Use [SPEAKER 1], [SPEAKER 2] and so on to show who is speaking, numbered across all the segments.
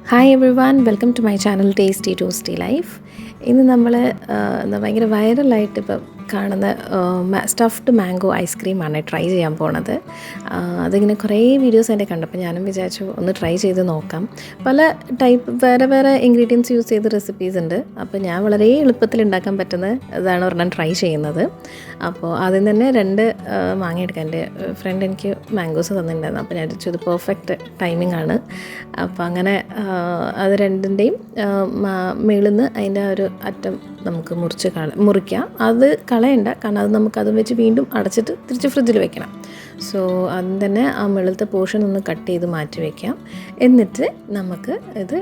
[SPEAKER 1] Hi everyone, welcome to my channel tasty toasty life. ഇന്ന് നമ്മൾ ഭയങ്കര വൈറലായിട്ട് ഇപ്പം കാണുന്ന സ്റ്റഫ്ഡ് മാംഗോ ഐസ്ക്രീമാണ് ട്രൈ ചെയ്യാൻ പോണത്. അതിങ്ങനെ കുറേ വീഡിയോസ് എൻ്റെ കണ്ടപ്പോൾ ഞാനും വിചാരിച്ചു ഒന്ന് ട്രൈ ചെയ്ത് നോക്കാം. പല ടൈപ്പ് വേറെ ഇൻഗ്രീഡിയൻസ് യൂസ് ചെയ്ത റെസിപ്പീസ് ഉണ്ട്. അപ്പോൾ ഞാൻ വളരെ എളുപ്പത്തിൽ ഉണ്ടാക്കാൻ പറ്റുന്ന ഇതാണ് ഒരെണ്ണം ട്രൈ ചെയ്യുന്നത്. അപ്പോൾ ആദ്യം തന്നെ 2 മാങ്ങ എടുക്കാൻ എൻ്റെ ഫ്രണ്ട് എനിക്ക് മാംഗോസ് തന്നിട്ടുണ്ടായിരുന്നു. അപ്പോൾ ഞാൻ വിചാരിച്ചു ഇത് പെർഫെക്റ്റ് ടൈമിംഗ് ആണ്. അപ്പോൾ അങ്ങനെ അത് രണ്ടിൻ്റെയും മേളിൽ നിന്ന് അതിൻ്റെ ഒരു അറ്റം നമുക്ക് മുറിക്കാം. അത് കളയണ്ട, കാരണം അത് നമുക്കത് വെച്ച് വീണ്ടും അടച്ചിട്ട് തിരിച്ച് ഫ്രിഡ്ജിൽ വെക്കണം. സോ അതും തന്നെ ആ മുകളിലത്തെ പോർഷൻ ഒന്ന് കട്ട് ചെയ്ത് മാറ്റി വയ്ക്കാം. എന്നിട്ട് നമുക്ക് ഇത്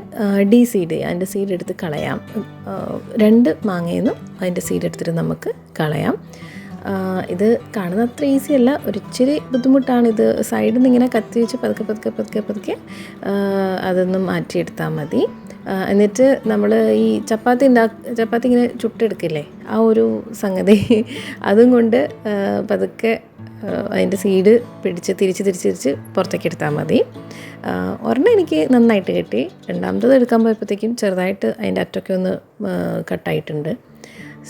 [SPEAKER 1] ഡീസീഡ് ചെയ്യാം. അതിൻ്റെ സീഡ് എടുത്ത് കളയാം. 2 മാങ്ങയിൽ നിന്നും അതിൻ്റെ സീഡ് എടുത്തിട്ട് നമുക്ക് കളയാം. ഇത് കാണുന്ന അത്ര ഈസി അല്ല, ഒരിച്ചിരി ബുദ്ധിമുട്ടാണ്. ഇത് സൈഡിൽ നിന്ന് ഇങ്ങനെ കത്തി വെച്ച് പതുക്കെ അതൊന്ന് മാറ്റിയെടുത്താൽ മതി. എന്നിട്ട് നമ്മൾ ഈ ചപ്പാത്തി ഇങ്ങനെ ചുട്ടെടുക്കില്ലേ, ആ ഒരു സംഗതി അതും കൊണ്ട് പതുക്കെ അതിൻ്റെ സീഡ് പിടിച്ച് തിരിച്ച് പുറത്തേക്ക് എടുത്താൽ മതി. ഒരെണ്ണം എനിക്ക് നന്നായിട്ട് കിട്ടി. രണ്ടാമത്തത് എടുക്കാൻ പോയപ്പോഴത്തേക്കും ചെറുതായിട്ട് അതിൻ്റെ അറ്റമൊക്കെ ഒന്ന് കട്ടായിട്ടുണ്ട്.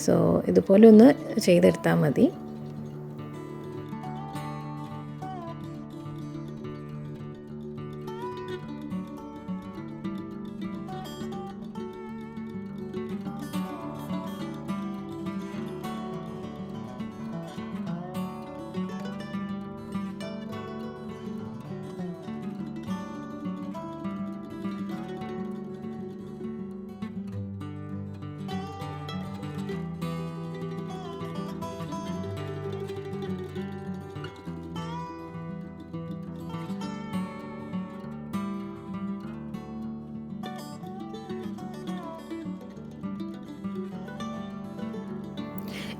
[SPEAKER 1] സോ ഇതുപോലെ ഒന്ന് ചെയ്തെടുത്താൽ മതി.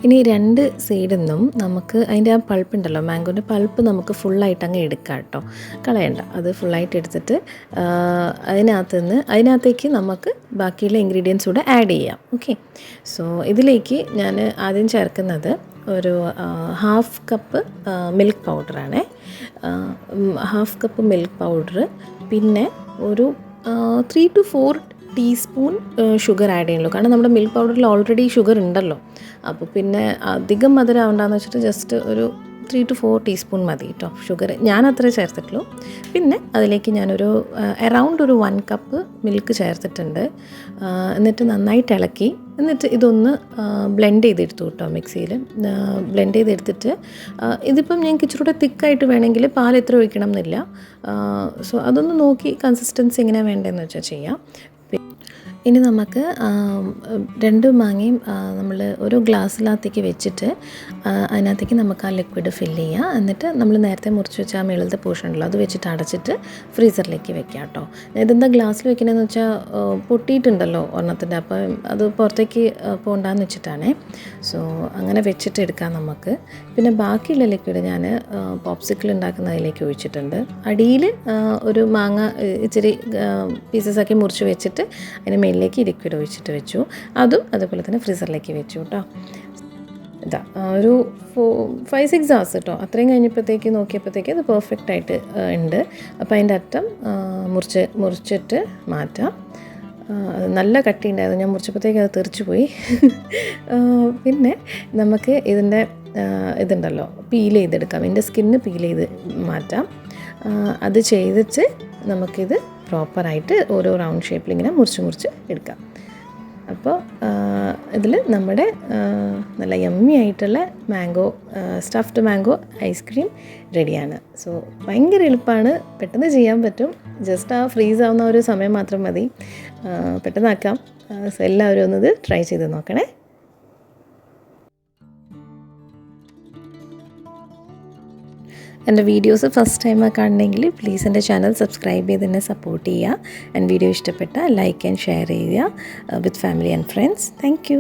[SPEAKER 1] ഇനി 2 സൈഡിൽ നിന്നും നമുക്ക് അതിൻ്റെ ആ പൾപ്പ് ഉണ്ടല്ലോ, മാംഗോൻ്റെ പൾപ്പ് നമുക്ക് ഫുള്ളായിട്ട് അങ്ങ് എടുക്കാം കേട്ടോ, കളയണ്ട. അത് ഫുള്ളായിട്ട് എടുത്തിട്ട് അതിനകത്തേക്ക് നമുക്ക് ബാക്കിയുള്ള ഇൻഗ്രീഡിയൻസ് കൂടെ ആഡ് ചെയ്യാം. ഓക്കെ, സോ ഇതിലേക്ക് ഞാൻ ആദ്യം ചേർക്കുന്നത് ഒരു 1/2 കപ്പ് മിൽക്ക് പൗഡറാണ്. 1/2 കപ്പ് മിൽക്ക് പൗഡർ, പിന്നെ ഒരു 3 to 4 ടീസ്പൂൺ ഷുഗർ ആഡ് ചെയ്യുള്ളൂ. കാരണം നമ്മുടെ മിൽക്ക് പൗഡറിൽ ഓൾറെഡി ഷുഗർ ഉണ്ടല്ലോ. അപ്പോൾ പിന്നെ അധികം മധുരം ആവണ്ടെന്ന് വെച്ചിട്ട് ജസ്റ്റ് ഒരു 3 to 4 ടീസ്പൂൺ മതി കേട്ടോ ഷുഗർ. ഞാൻ അത്രേ ചേർത്തിട്ടുള്ളൂ. പിന്നെ അതിലേക്ക് ഞാനൊരു അറൗണ്ട് ഒരു 1 കപ്പ് മിൽക്ക് ചേർത്തിട്ടുണ്ട്. എന്നിട്ട് നന്നായിട്ട് ഇളക്കി, എന്നിട്ട് ഇതൊന്ന് ബ്ലെൻഡ് ചെയ്തെടുത്തു കേട്ടോ മിക്സിയിൽ. ബ്ലെൻഡ് ചെയ്തെടുത്തിട്ട് ഇതിപ്പം ഞങ്ങൾക്ക് ഇച്ചിരി കൂടെ തിക്കായിട്ട് വേണമെങ്കിൽ പാൽ എത്ര ഒഴിക്കണം എന്നില്ല. സോ അതൊന്ന് നോക്കി കൺസിസ്റ്റൻസി എങ്ങനെയാണ് വേണ്ടതെന്ന് വെച്ചാൽ ചെയ്യാം. ഇനി നമുക്ക് 2 മാങ്ങയും നമ്മൾ ഒരു ഗ്ലാസ്സിനകത്തേക്ക് വെച്ചിട്ട് അതിനകത്തേക്ക് നമുക്ക് ആ ലിക്വിഡ് ഫില്ല് ചെയ്യാം. എന്നിട്ട് നമ്മൾ നേരത്തെ മുറിച്ച് വെച്ച ആ മുകളിലത്തെ പോർഷൻ ഉണ്ടല്ലോ, അത് വെച്ചിട്ട് അടച്ചിട്ട് ഫ്രീസറിലേക്ക് വെക്കാം കേട്ടോ. ഇതെന്താ ഗ്ലാസ്സിൽ വെക്കണമെന്ന് വെച്ചാൽ പൊട്ടിയിട്ടുണ്ടല്ലോ ഒരെണ്ണത്തിൻ്റെ, അപ്പം അത് പുറത്തേക്ക് പോകണ്ടെന്ന് വെച്ചിട്ടാണേ. സോ അങ്ങനെ വെച്ചിട്ട് എടുക്കാം നമുക്ക്. പിന്നെ ബാക്കിയുള്ള ലിക്വിഡ് ഞാൻ പോപ്സിക്കിൾ ഉണ്ടാക്കുന്നതിലേക്ക് ഒഴിച്ചിട്ടുണ്ട്. അടിയിൽ ഒരു മാങ്ങ ഇച്ചിരി പീസസാക്കി മുറിച്ച് വെച്ചിട്ട് അതിന് മേലിലേക്ക് ലിക്വിഡ് ഒഴിച്ചിട്ട് വെച്ചു. അതും അതുപോലെ തന്നെ ഫ്രീസറിലേക്ക് വെച്ചു കേട്ടോ. ഇതാ ഒരു 5-6 hours കേട്ടോ. അത്രയും കഴിഞ്ഞപ്പോഴത്തേക്ക് നോക്കിയപ്പോഴത്തേക്ക് അത് പെർഫെക്റ്റായിട്ട് ഉണ്ട്. അപ്പോൾ അതിൻ്റെ അറ്റം മുറിച്ചിട്ട് മാറ്റാം. നല്ല കട്ടി ഉണ്ടായിരുന്നു, ഞാൻ മുറിച്ചപ്പോഴത്തേക്ക് അത് തെറിച്ചു പോയി. പിന്നെ നമുക്ക് ഇതിൻ്റെ ഇതുണ്ടല്ലോ പീൽ ചെയ്തെടുക്കാം. ഇതിൻ്റെ സ്കിന്ന് പീൽ ചെയ്ത് മാറ്റാം. അത് ചെയ്തിട്ട് നമുക്കിത് പ്രോപ്പറായിട്ട് ഓരോ റൗണ്ട് ഷേപ്പിൽ ഇങ്ങനെ മുറിച്ച് എടുക്കാം. അപ്പോൾ ഇതിൽ നമ്മുടെ നല്ല യമ്മി ആയിട്ടുള്ള സ്റ്റഫ്ഡ് മാംഗോ ഐസ്ക്രീം റെഡിയാണ്. സോ ഭയങ്കര എളുപ്പമാണ്, പെട്ടെന്ന് ചെയ്യാൻ പറ്റും. ജസ്റ്റ് ആ ഫ്രീസ് ആവുന്ന ഒരു സമയം മാത്രം മതി, പെട്ടെന്നാക്കാം. സോ എല്ലാവരും ഒന്നത് ട്രൈ ചെയ്ത് നോക്കണേ. എൻ്റെ വീഡിയോസ് ഫസ്റ്റ് ടൈമാണ് കാണണമെങ്കിൽ പ്ലീസ് എൻ്റെ ചാനൽ സബ്സ്ക്രൈബ് ചെയ്ത് എന്നെ സപ്പോർട്ട് ചെയ്യുക. വീഡിയോ ഇഷ്ടപ്പെട്ടാൽ ലൈക്ക് ആൻഡ് ഷെയർ ചെയ്യുക with family and friends. Thank you.